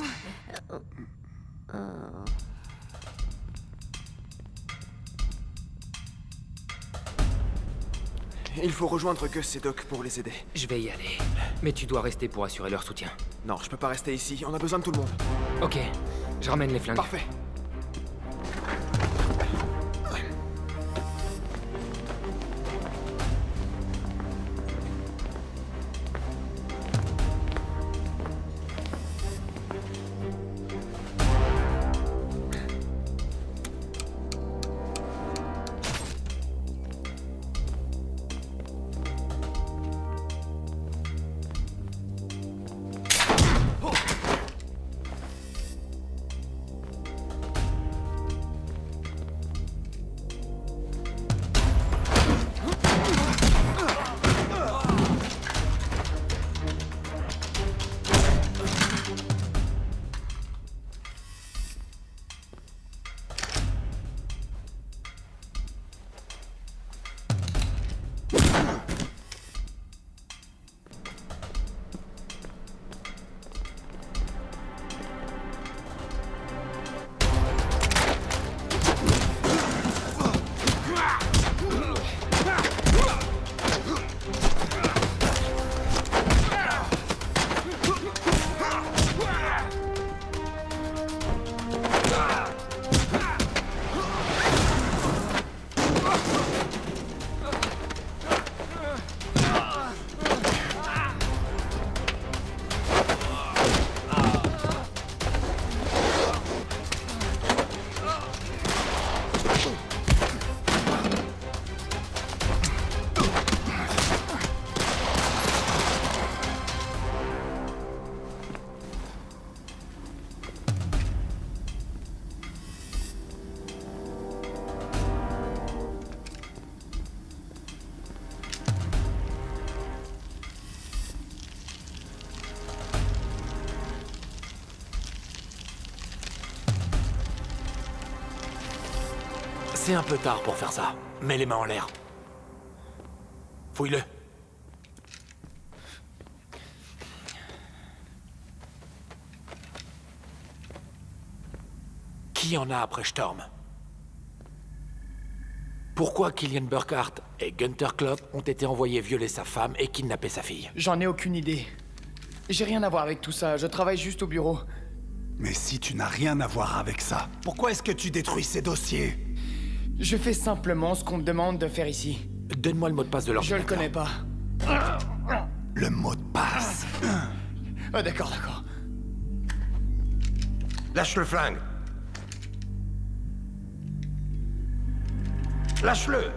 Il faut rejoindre Gus et Doc pour les aider. Je vais y aller. Mais tu dois rester pour assurer leur soutien. Non, je peux pas rester ici. On a besoin de tout le monde. Ok. Je ramène les flingues. Parfait. C'est un peu tard pour faire ça. Mets les mains en l'air. Fouille-le. Qui en a après Storm? Pourquoi Killian Burkhardt et Gunther Klopp ont été envoyés violer sa femme et kidnapper sa fille? J'en ai aucune idée. J'ai rien à voir avec tout ça, je travaille juste au bureau. Mais si tu n'as rien à voir avec ça, pourquoi est-ce que tu détruis ces dossiers? Je fais simplement ce qu'on me demande de faire ici. Donne-moi le mot de passe de Je l'ordinateur. le connais pas. Le mot de passe. Ah d'accord, d'accord. Lâche le flingue. Lâche-le.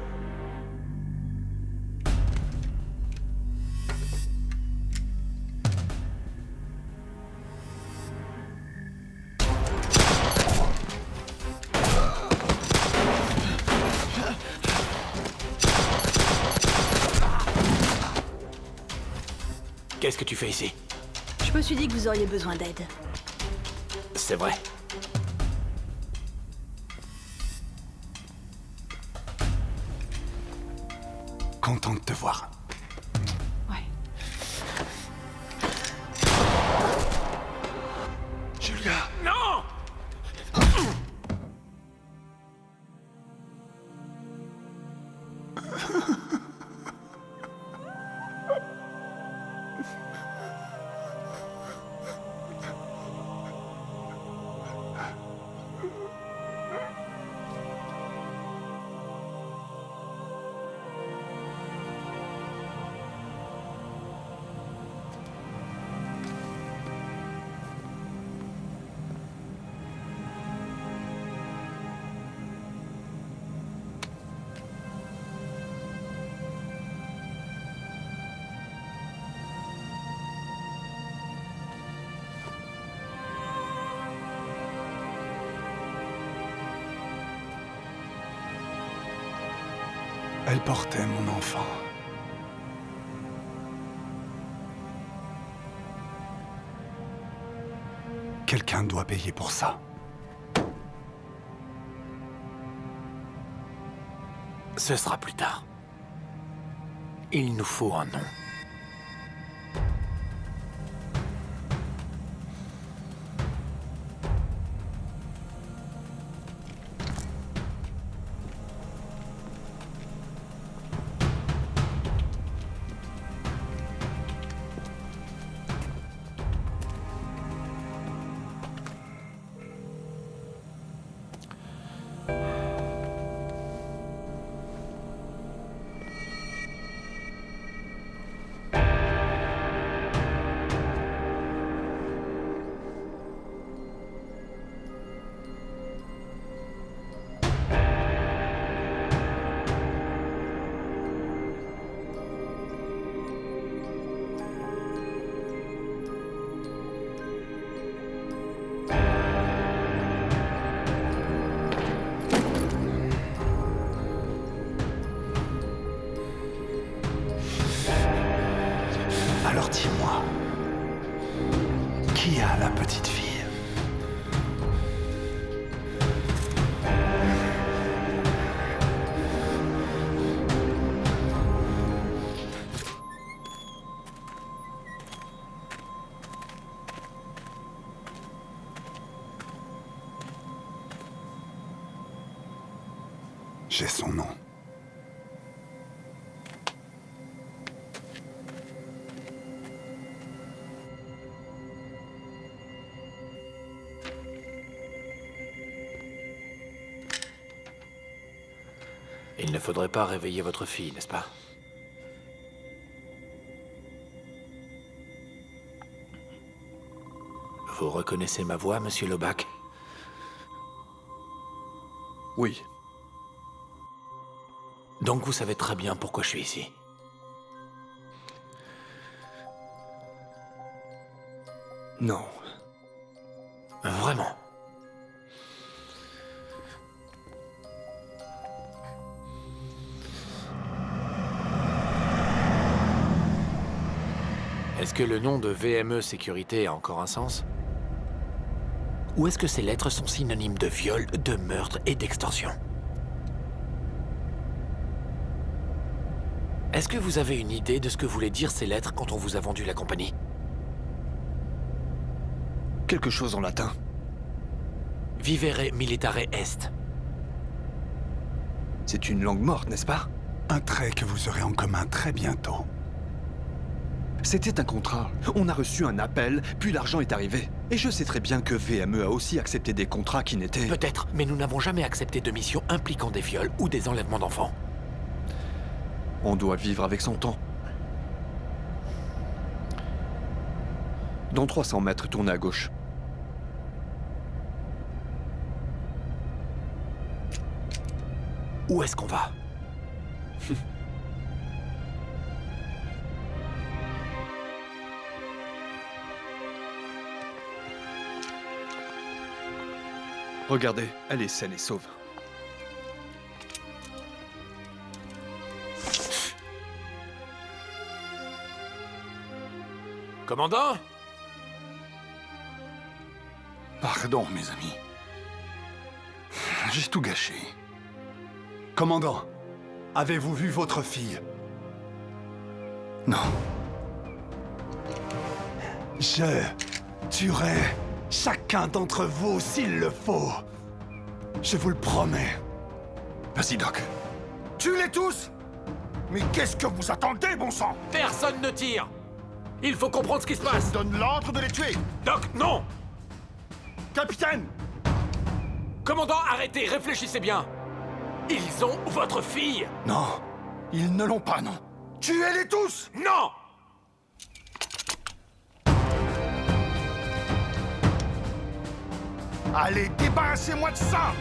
Qu'est-ce que tu fais ici? Je me suis dit que vous auriez besoin d'aide. C'est vrai. Content de te voir. Ouais. Julia! Non! Elle portait mon enfant. Quelqu'un doit payer pour ça. Ce sera plus tard. Il nous faut un nom. Alors dis-moi, qui a la petite fille? J'ai son nom. Il ne faudrait pas réveiller votre fille, n'est-ce pas? Vous reconnaissez ma voix, monsieur Loback? Oui. Donc vous savez très bien pourquoi je suis ici. Non. Vraiment? Est-ce que le nom de VME Sécurité a encore un sens? Ou est-ce que ces lettres sont synonymes de viol, de meurtre et d'extorsion? Est-ce que vous avez une idée de ce que voulaient dire ces lettres quand on vous a vendu la compagnie? Quelque chose en latin. Vivere militare est. C'est une langue morte, n'est-ce pas? Un trait que vous aurez en commun très bientôt. C'était un contrat. On a reçu un appel, puis l'argent est arrivé. Et je sais très bien que VME a aussi accepté des contrats qui n'étaient... Peut-être, mais nous n'avons jamais accepté de mission impliquant des viols ou des enlèvements d'enfants. On doit vivre avec son temps. Dans 300 mètres, tournez à gauche. Où est-ce qu'on va? Regardez, elle est saine et sauve. Commandant? Pardon, mes amis. J'ai tout gâché. Commandant, avez-vous vu votre fille? Non. Je tuerai chacun d'entre vous s'il le faut. Je vous le promets. Vas-y, Doc. Tuez-les tous! Mais qu'est-ce que vous attendez, bon sang? Personne ne tire! Il faut comprendre ce qui se passe! Donne l'ordre de les tuer! Doc, non! Capitaine! Commandant, arrêtez, réfléchissez bien! Ils ont votre fille! Non, ils ne l'ont pas, non. Tuez-les tous! Non! Allez, débarrassez-moi de ça!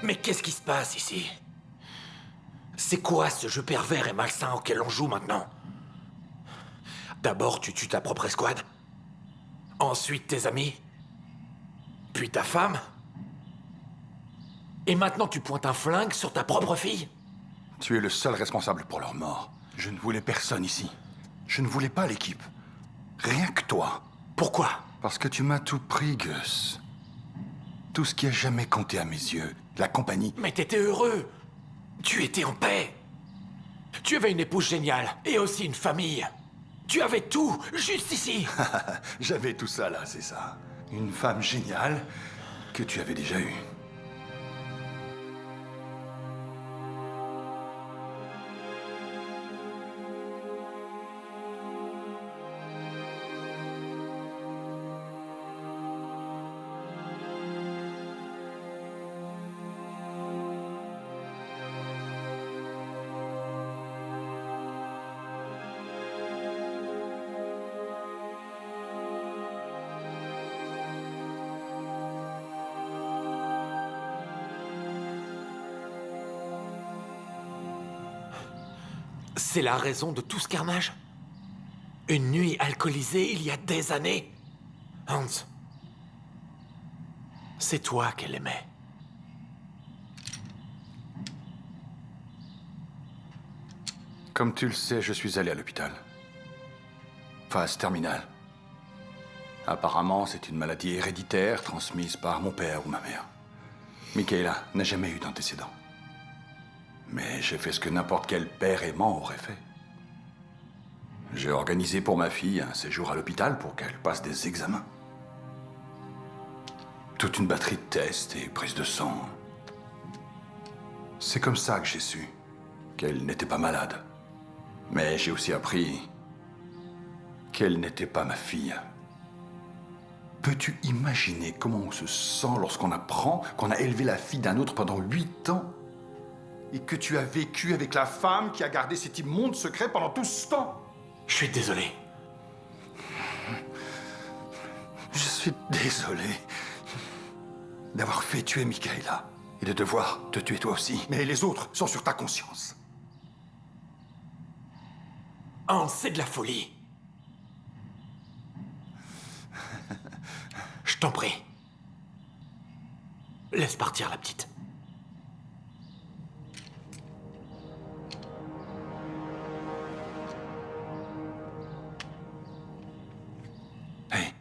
Mais qu'est-ce qui se passe ici? C'est quoi ce jeu pervers et malsain auquel on joue maintenant? D'abord, tu tues ta propre escouade. Ensuite, tes amis. Puis ta femme. Et maintenant, tu pointes un flingue sur ta propre fille? Tu es le seul responsable pour leur mort. Je ne voulais personne ici. Je ne voulais pas l'équipe. Rien que toi. Pourquoi? Parce que tu m'as tout pris, Gus. Tout ce qui a jamais compté à mes yeux. La compagnie. Mais t'étais heureux. Tu étais en paix. Tu avais une épouse géniale. Et aussi une famille. Tu avais tout, juste ici. J'avais tout ça là, c'est ça. Une femme géniale que tu avais déjà eue. C'est la raison de tout ce carnage? Une nuit alcoolisée il y a des années? Hans, c'est toi qu'elle aimait. Comme tu le sais, je suis allé à l'hôpital. Phase terminale. Apparemment, c'est une maladie héréditaire transmise par mon père ou ma mère. Michaela n'a jamais eu d'antécédents. Mais j'ai fait ce que n'importe quel père aimant aurait fait. J'ai organisé pour ma fille un séjour à l'hôpital pour qu'elle passe des examens. Toute une batterie de tests et prises de sang. C'est comme ça que j'ai su qu'elle n'était pas malade. Mais j'ai aussi appris qu'elle n'était pas ma fille. Peux-tu imaginer comment on se sent lorsqu'on apprend qu'on a élevé la fille d'un autre pendant 8 ans? Et que tu as vécu avec la femme qui a gardé cet immonde secret pendant tout ce temps? Je suis désolé. Je suis désolé d'avoir fait tuer Michaela et de devoir te tuer toi aussi. Mais les autres sont sur ta conscience. Hans, c'est de la folie. Je t'en prie. Laisse partir la petite. Hey.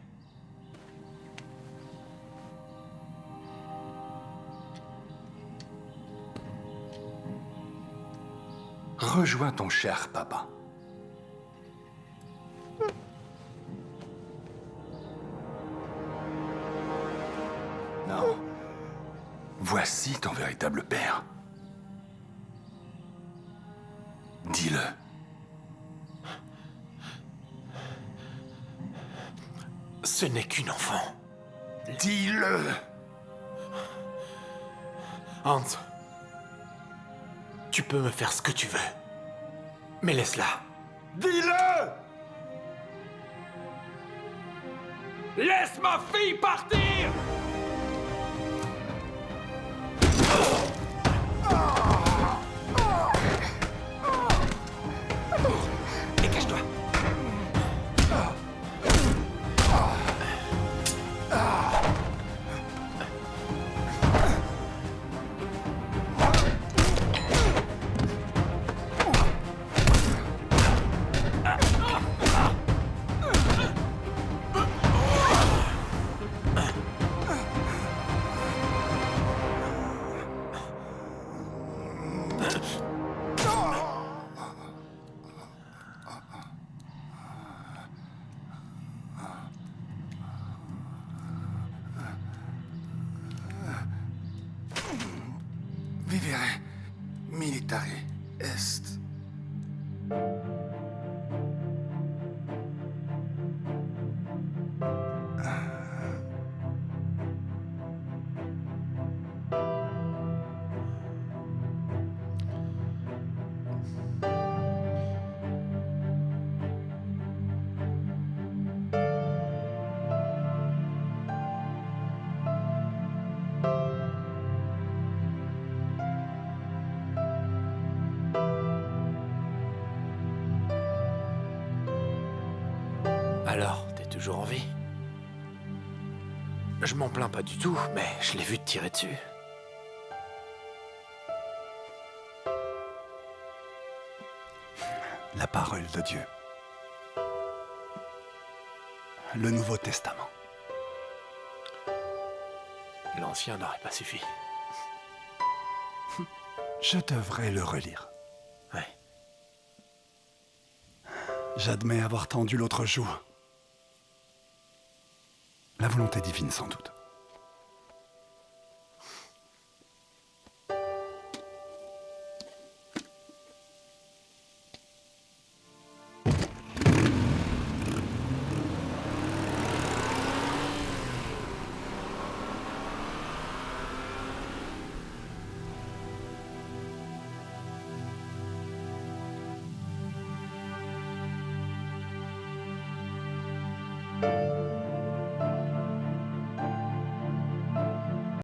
Rejoins ton cher papa. Non. Voici ton véritable père. Dis-le. Ce n'est qu'une enfant. Dis-le. Hans, tu peux me faire ce que tu veux. Mais laisse-la. Dis-le! Laisse ma fille partir! Dégage-toi! Alors, t'es toujours en vie? Je m'en plains pas du tout, mais je l'ai vu te tirer dessus. La parole de Dieu. Le Nouveau Testament. L'ancien n'aurait pas suffi. Je devrais le relire. Ouais. J'admets avoir tendu l'autre joue. La volonté divine, sans doute.